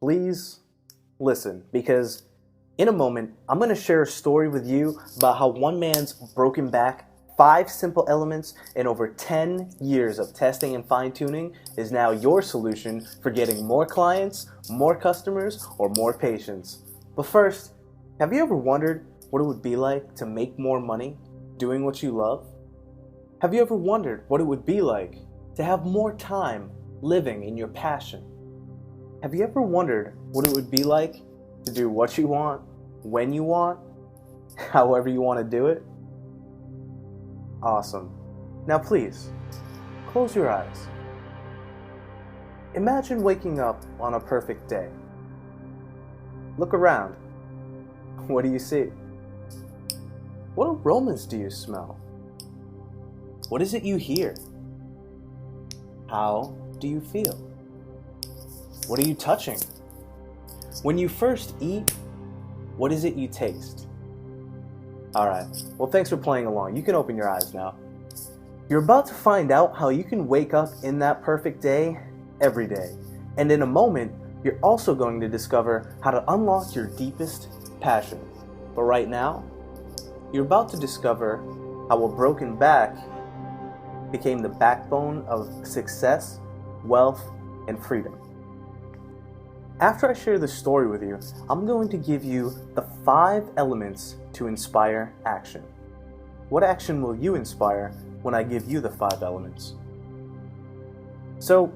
please listen, because in a moment, I'm going to share a story with you about how one man's broken back 5 simple elements and over 10 years of testing and fine-tuning is now your solution for getting more clients, more customers, or more patients. But first, have you ever wondered what it would be like to make more money doing what you love? Have you ever wondered what it would be like to have more time living in your passion? Have you ever wondered what it would be like to do what you want, when you want, however you want to do it? Awesome. Now please, close your eyes. Imagine waking up on a perfect day. Look around. What do you see? What aromas do you smell? What is it you hear? How do you feel? What are you touching? When you first eat, what is it you taste? Alright, well thanks for playing along. You can open your eyes now. You're about to find out how you can wake up in that perfect day every day. And in a moment, you're also going to discover how to unlock your deepest passion. But right now, you're about to discover how a broken back became the backbone of success, wealth, and freedom. After I share this story with you, I'm going to give you the 5 elements to inspire action. What action will you inspire when I give you the 5 elements? So,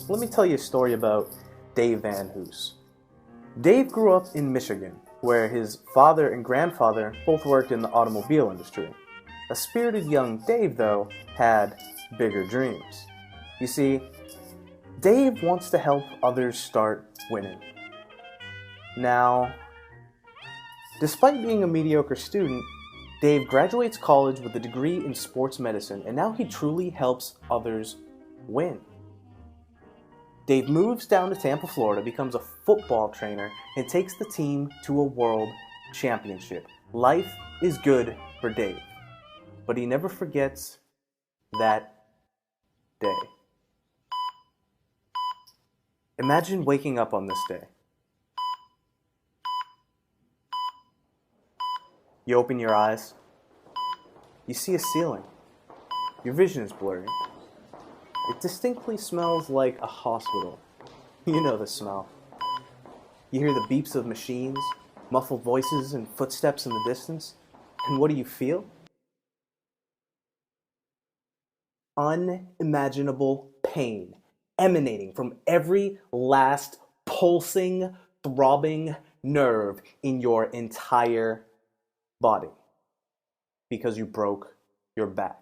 let me tell you a story about Dave Van Hoos. Dave grew up in Michigan, where his father and grandfather both worked in the automobile industry. A spirited young Dave, though, had bigger dreams. You see, Dave wants to help others start winning. Now, despite being a mediocre student, Dave graduates college with a degree in sports medicine, and now he truly helps others win. Dave moves down to Tampa, Florida, becomes a football trainer, and takes the team to a world championship. Life is good for Dave, but he never forgets that day. Imagine waking up on this day. You open your eyes. You see a ceiling. Your vision is blurry. It distinctly smells like a hospital. You know the smell. You hear the beeps of machines, muffled voices, and footsteps in the distance. And what do you feel? Unimaginable pain emanating from every last pulsing, throbbing nerve in your entire body because you broke your back.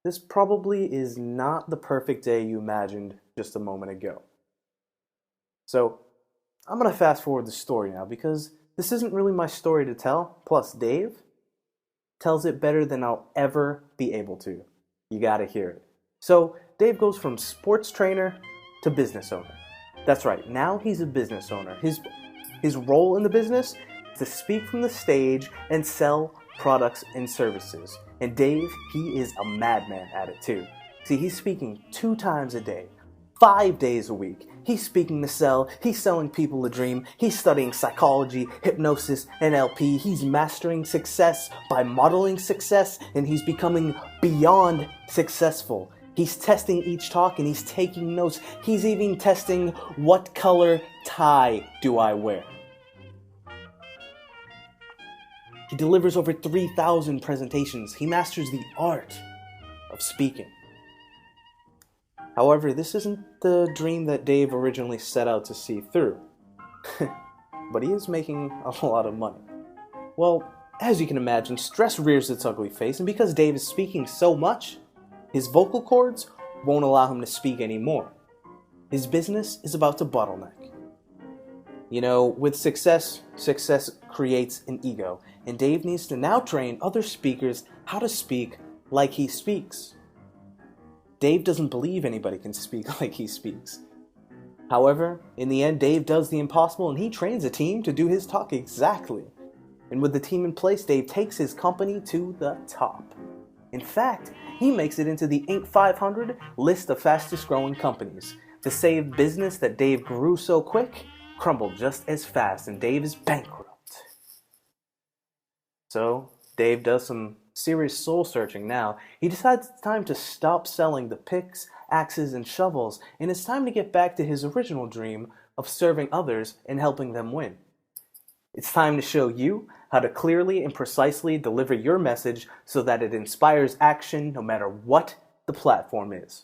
This probably is not the perfect day you imagined just a moment ago. So, I'm going to fast forward the story now because this isn't really my story to tell. Plus, Dave tells it better than I'll ever be able to. You gotta hear it. So, Dave goes from sports trainer to business owner. That's right, now he's a business owner. His role in the business is to speak from the stage and sell products and services. And Dave, he is a madman at it too. See, he's speaking 2 times a day, 5 days a week. He's speaking to sell, he's selling people a dream, he's studying psychology, hypnosis, NLP, he's mastering success by modeling success, and he's becoming beyond successful. He's testing each talk and he's taking notes. He's even testing what color tie do I wear. He delivers over 3,000 presentations. He masters the art of speaking. However, this isn't the dream that Dave originally set out to see through. But he is making a lot of money. Well, as you can imagine, stress rears its ugly face, and because Dave is speaking so much, his vocal cords won't allow him to speak anymore. His business is about to bottleneck. You know, with success creates an ego, and Dave needs to now train other speakers how to speak like he speaks. Dave doesn't believe anybody can speak like he speaks. However, in the end, Dave does the impossible and he trains a team to do his talk exactly. And with the team in place, Dave takes his company to the top. In fact, he makes it into the Inc. 500 list of fastest growing companies. The saved business that Dave grew so quick crumbled just as fast, and Dave is bankrupt. So, Dave does some serious soul searching now. He decides it's time to stop selling the picks, axes, and shovels, and it's time to get back to his original dream of serving others and helping them win. It's time to show you how to clearly and precisely deliver your message so that it inspires action no matter what the platform is.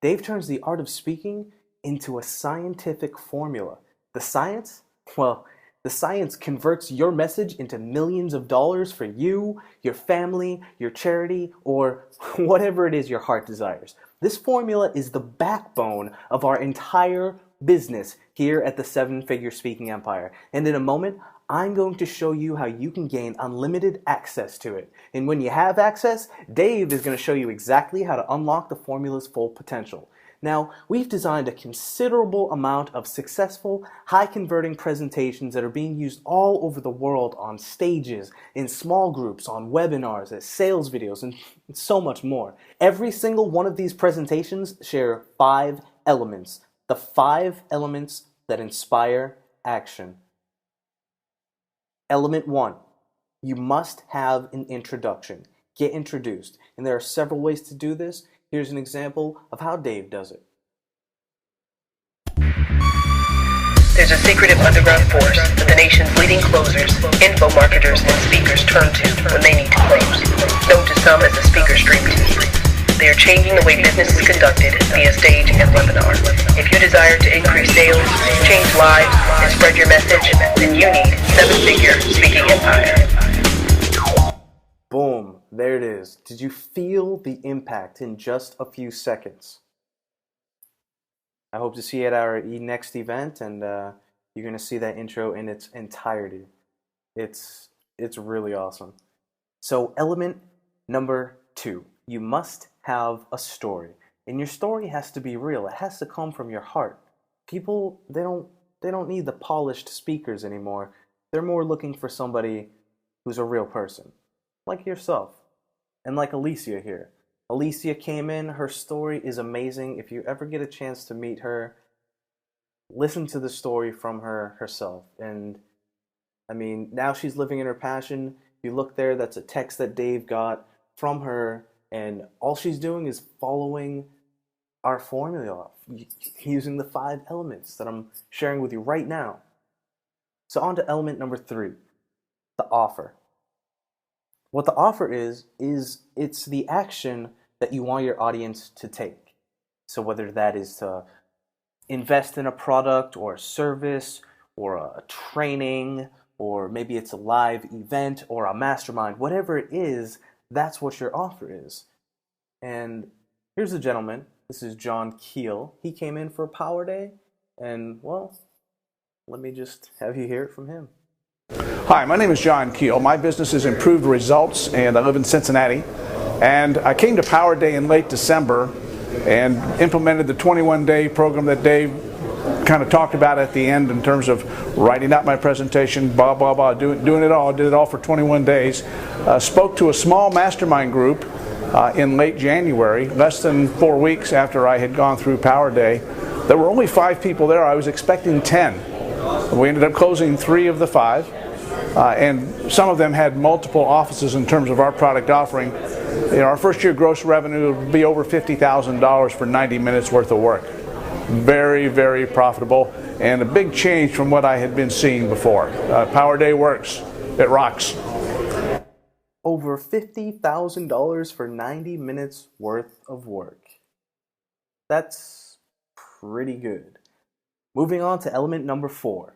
Dave turns the art of speaking into a scientific formula. The science? Well, the science converts your message into millions of dollars for you, your family, your charity, or whatever it is your heart desires. This formula is the backbone of our entire business here at the 7-Figure Speaking Empire. And in a moment, I'm going to show you how you can gain unlimited access to it. And when you have access, Dave is going to show you exactly how to unlock the formula's full potential. Now, we've designed a considerable amount of successful, high-converting presentations that are being used all over the world on stages, in small groups, on webinars, as sales videos, and so much more. Every single one of these presentations share 5 elements. The 5 elements that inspire action. Element 1, you must have an introduction. Get introduced. And there are several ways to do this. Here's an example of how Dave does it. There's a secretive underground force that the nation's leading closers, info marketers, and speakers turn to when they need to close. Known to some as the speaker's dream team. They are changing the way business is conducted via stage and webinar. If you desire to increase sales, change lives, and spread your message, then you need 7-Figure Speaking Empire. Boom, there it is. Did you feel the impact in just a few seconds? I hope to see you at our next event, and you're going to see that intro in its entirety. It's really awesome. So element number 2, you must have a story. And your story has to be real. It has to come from your heart. People, they don't need the polished speakers anymore. They're more looking for somebody who's a real person. Like yourself. And like Alicia here. Alicia came in, her story is amazing. If you ever get a chance to meet her, listen to the story from her herself. And I mean, now she's living in her passion. If you look there, that's a text that Dave got from her, and all she's doing is following our formula, using the 5 elements that I'm sharing with you right now. So on to element number 3, the offer. What the offer is it's the action that you want your audience to take. So whether that is to invest in a product or a service or a training, or maybe it's a live event or a mastermind, whatever it is, that's what your offer is. And here's a gentleman. This is John Keel. He came in for a Power Day, and well, let me just have you hear it from him. Hi, my name is John Keel. My business is Improved Results, and I live in Cincinnati. And I came to Power Day in late December and implemented the 21-day program that Dave kind of talked about at the end in terms of writing out my presentation, blah, blah, blah, doing it all. Did it all for 21 days. Spoke to a small mastermind group in late January, less than 4 weeks after I had gone through Power Day. There were only 5 people there. I was expecting 10. We ended up closing 3 of the 5. And some of them had multiple offices in terms of our product offering. You know, our first year gross revenue would be over $50,000 for 90 minutes worth of work. Very, very profitable, and a big change from what I had been seeing before. Power Day works. It rocks. Over $50,000 for 90 minutes worth of work. That's pretty good. Moving on to element number 4,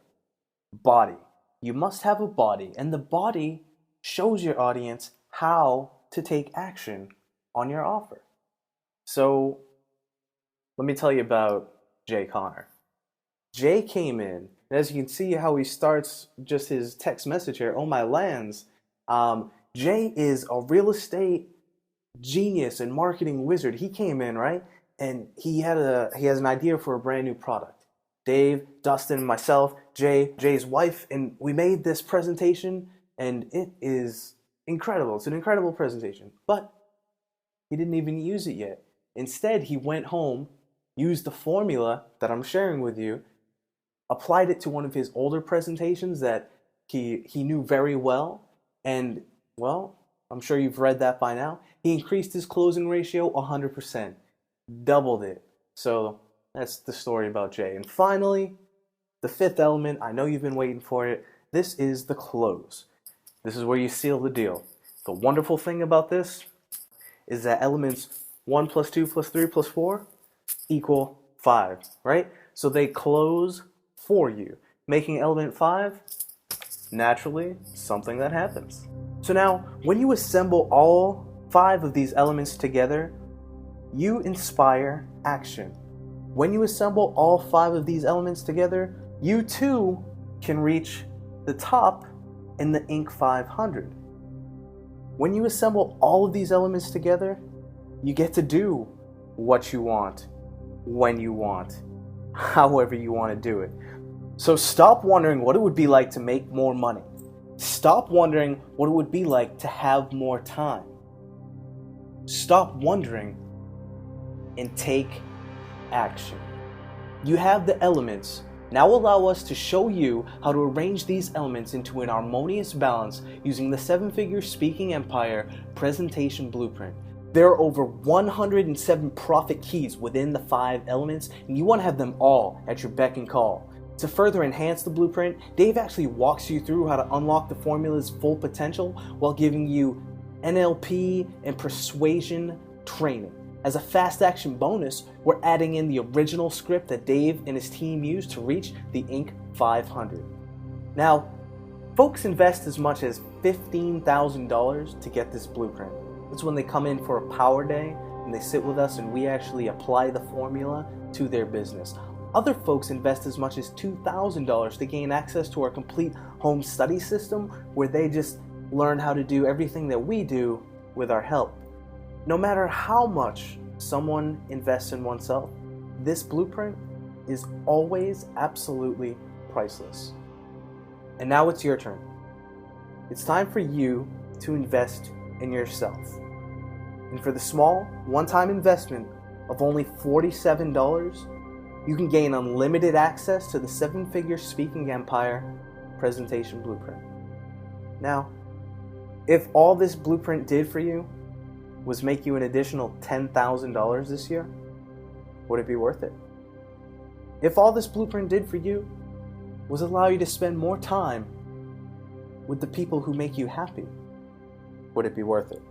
body. You must have a body, and the body shows your audience how to take action on your offer. So, let me tell you about Jay Connor. Jay came in, and as you can see how he starts just his text message here, oh my lands, Jay is a real estate genius and marketing wizard. He came in, right? And he has an idea for a brand new product. Dave, Dustin, myself, Jay's wife, and we made this presentation, and it is incredible. It's an incredible presentation. But He didn't even use it yet. Instead, he went home, used the formula that I'm sharing with you, applied it to one of his older presentations that he knew very well, and, well, I'm sure you've read that by now. He increased his closing ratio 100%, doubled it. So that's the story about Jay. And finally, the fifth element, I know you've been waiting for it. This is the close. This is where you seal the deal. The wonderful thing about this is that elements 1 plus 2 plus 3 plus 4 equal 5, right? So they close for you, making element 5 naturally something that happens. So now, when you assemble all 5 of these elements together, you inspire action. When you assemble all 5 of these elements together, you too can reach the top in the Inc. 500. When you assemble all of these elements together, you get to do what you want, when you want, however you want to do it. So stop wondering what it would be like to make more money. Stop wondering what it would be like to have more time. Stop wondering and take action. You have the elements. Now allow us to show you how to arrange these elements into an harmonious balance using the 7-figure Speaking Empire presentation blueprint. There are over 107 profit keys within the 5 elements, and you want to have them all at your beck and call. To further enhance the blueprint, Dave actually walks you through how to unlock the formula's full potential while giving you NLP and persuasion training. As a fast action bonus, we're adding in the original script that Dave and his team used to reach the Inc. 500. Now, folks invest as much as $15,000 to get this blueprint. It's when they come in for a power day and they sit with us and we actually apply the formula to their business. Other folks invest as much as $2,000 to gain access to our complete home study system where they just learn how to do everything that we do with our help. No matter how much someone invests in oneself, this blueprint is always absolutely priceless. And now it's your turn. It's time for you to invest in yourself. And for the small, one-time investment of only $47, you can gain unlimited access to the 7-figure Speaking Empire presentation blueprint. Now, if all this blueprint did for you was make you an additional $10,000 this year, would it be worth it? If all this blueprint did for you was allow you to spend more time with the people who make you happy, would it be worth it?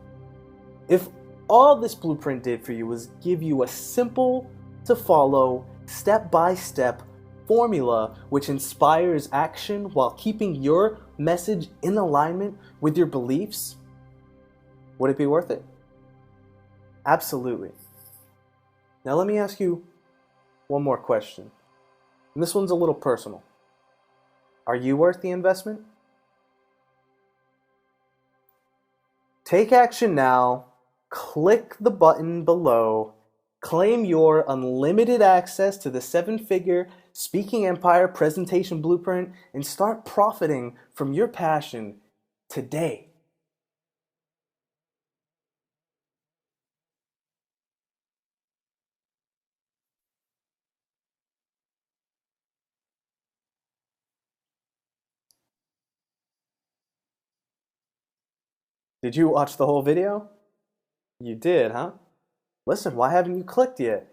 If all this blueprint did for you was give you a simple to follow, step-by-step formula which inspires action while keeping your message in alignment with your beliefs, would it be worth it? Absolutely. Now let me ask you one more question. And this one's a little personal. Are you worth the investment? Take action now. Click the button below. Claim your unlimited access to the 7-figure Speaking Empire presentation blueprint and start profiting from your passion today. Did you watch the whole video? You did, huh? Listen, why haven't you clicked yet?